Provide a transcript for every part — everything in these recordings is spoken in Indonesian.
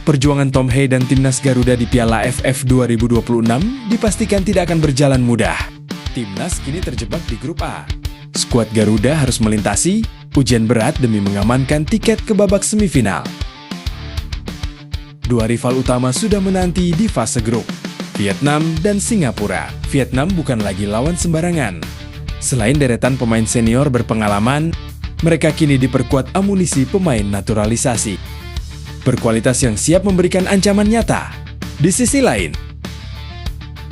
perjuangan Tom Hei dan timnas Garuda di Piala AFF 2026 dipastikan tidak akan berjalan mudah. Timnas kini terjebak di grup A. Skuad Garuda harus melintasi ujian berat demi mengamankan tiket ke babak semifinal. Dua rival utama sudah menanti di fase grup, Vietnam dan Singapura. Vietnam bukan lagi lawan sembarangan. Selain deretan pemain senior berpengalaman, mereka kini diperkuat amunisi pemain naturalisasi berkualitas yang siap memberikan ancaman nyata. Di sisi lain,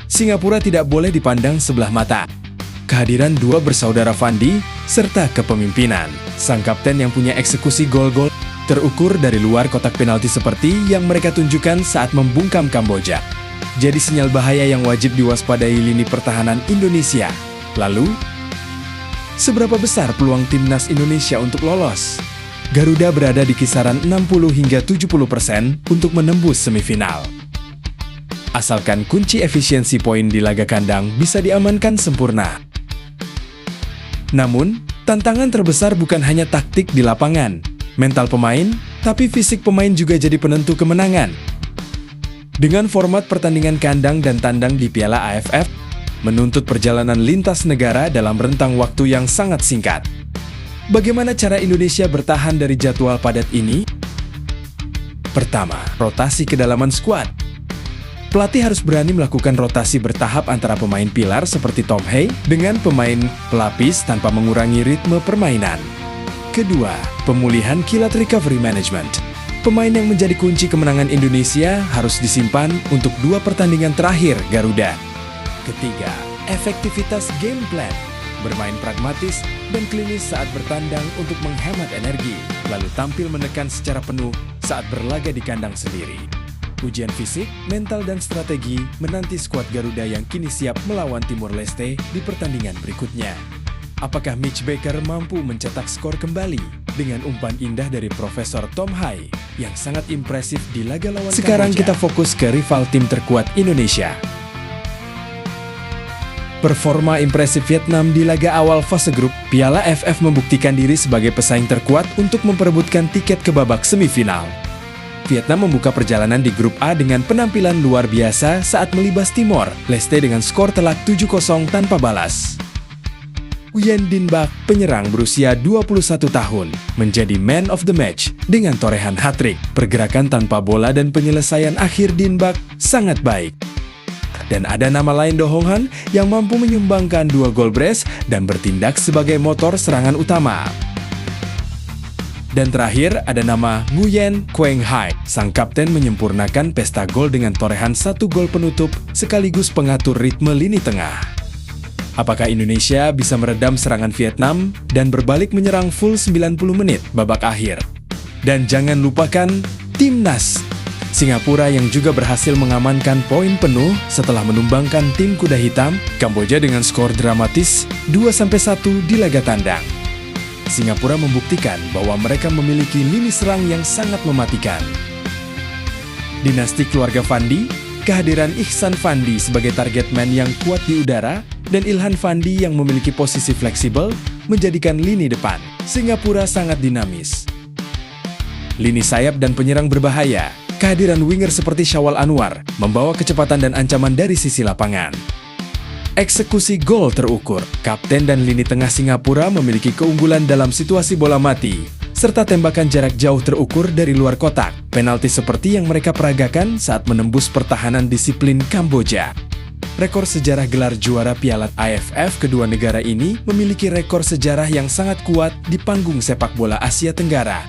Singapura tidak boleh dipandang sebelah mata. Kehadiran dua bersaudara Fandi serta kepemimpinan sang kapten yang punya eksekusi gol-gol terukur dari luar kotak penalti seperti yang mereka tunjukkan saat membungkam Kamboja, jadi sinyal bahaya yang wajib diwaspadai lini pertahanan Indonesia. Lalu, seberapa besar peluang timnas Indonesia untuk lolos? Garuda berada di kisaran 60 hingga 70% untuk menembus semifinal. Asalkan kunci efisiensi poin di laga kandang bisa diamankan sempurna. Namun, tantangan terbesar bukan hanya taktik di lapangan, mental pemain, tapi fisik pemain juga jadi penentu kemenangan. Dengan format pertandingan kandang dan tandang di Piala AFF, menuntut perjalanan lintas negara dalam rentang waktu yang sangat singkat. Bagaimana cara Indonesia bertahan dari jadwal padat ini? Pertama, rotasi kedalaman skuad. Pelatih harus berani melakukan rotasi bertahap antara pemain pilar seperti Tom Hei dengan pemain pelapis tanpa mengurangi ritme permainan. Kedua, pemulihan kilat recovery management. Pemain yang menjadi kunci kemenangan Indonesia harus disimpan untuk dua pertandingan terakhir Garuda. Ketiga, efektivitas game plan. Bermain pragmatis dan klinis saat bertandang untuk menghemat energi, lalu tampil menekan secara penuh saat berlaga di kandang sendiri. Ujian fisik, mental, dan strategi menanti skuad Garuda yang kini siap melawan Timor Leste di pertandingan berikutnya. Apakah Mitch Baker mampu mencetak skor kembali dengan umpan indah dari Profesor Tom Hei yang sangat impresif di laga lawan Kamboja? Sekarang kita fokus ke rival tim terkuat Indonesia. Performa impresif Vietnam di laga awal fase grup Piala AFF membuktikan diri sebagai pesaing terkuat untuk memperebutkan tiket ke babak semifinal. Vietnam membuka perjalanan di grup A dengan penampilan luar biasa saat melibas Timor Leste dengan skor telak 7-0 tanpa balas. Nguyen Dinh Bach, penyerang berusia 21 tahun, menjadi man of the match dengan torehan hat-trick. Pergerakan tanpa bola dan penyelesaian akhir Dinh Bach sangat baik. Dan ada nama lain Do Hong Han yang mampu menyumbangkan 2 gol brace dan bertindak sebagai motor serangan utama. Dan terakhir ada nama Nguyen Quang Hai. Sang kapten menyempurnakan pesta gol dengan torehan 1 gol penutup sekaligus pengatur ritme lini tengah. Apakah Indonesia bisa meredam serangan Vietnam dan berbalik menyerang full 90 menit babak akhir? Dan jangan lupakan timnas Singapura yang juga berhasil mengamankan poin penuh setelah menumbangkan tim kuda hitam Kamboja dengan skor dramatis 2-1 di laga tandang. Singapura membuktikan bahwa mereka memiliki lini serang yang sangat mematikan. Dinasti keluarga Fandi, kehadiran Ihsan Fandi sebagai target man yang kuat di udara, dan Ilhan Fandi yang memiliki posisi fleksibel menjadikan lini depan Singapura sangat dinamis. Lini sayap dan penyerang berbahaya. Kehadiran winger seperti Syawal Anwar membawa kecepatan dan ancaman dari sisi lapangan. Eksekusi gol terukur. Kapten dan lini tengah Singapura memiliki keunggulan dalam situasi bola mati, serta tembakan jarak jauh terukur dari luar kotak. Penalti seperti yang mereka peragakan saat menembus pertahanan disiplin Kamboja. Rekor sejarah gelar juara Piala AFF kedua negara ini memiliki rekor sejarah yang sangat kuat di panggung sepak bola Asia Tenggara.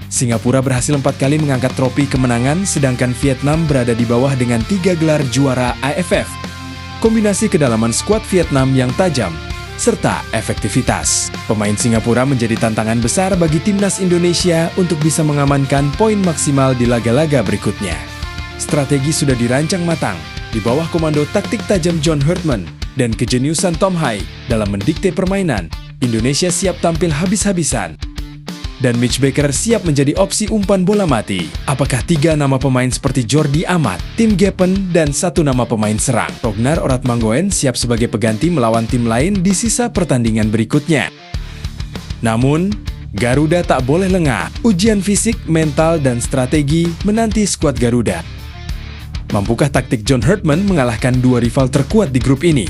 Singapura berhasil 4 kali mengangkat trofi kemenangan, sedangkan Vietnam berada di bawah dengan 3 gelar juara AFF. Kombinasi kedalaman skuad Vietnam yang tajam, serta efektivitas pemain Singapura menjadi tantangan besar bagi timnas Indonesia untuk bisa mengamankan poin maksimal di laga-laga berikutnya. Strategi sudah dirancang matang, di bawah komando taktik tajam John Herdman dan kejeniusan Tom Hei dalam mendikte permainan. Indonesia siap tampil habis-habisan. Dan Mitch Baker siap menjadi opsi umpan bola mati. Apakah 3 nama pemain seperti Jordi Amat, Tim Gepen, dan 1 nama pemain serang Rognar Oratmangoen siap sebagai pengganti melawan tim lain di sisa pertandingan berikutnya? Namun, Garuda tak boleh lengah. Ujian fisik, mental, dan strategi menanti skuad Garuda. Mampukah taktik John Herdman mengalahkan dua rival terkuat di grup ini?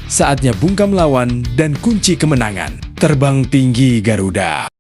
Saatnya bungkam lawan dan kunci kemenangan. Terbang tinggi Garuda.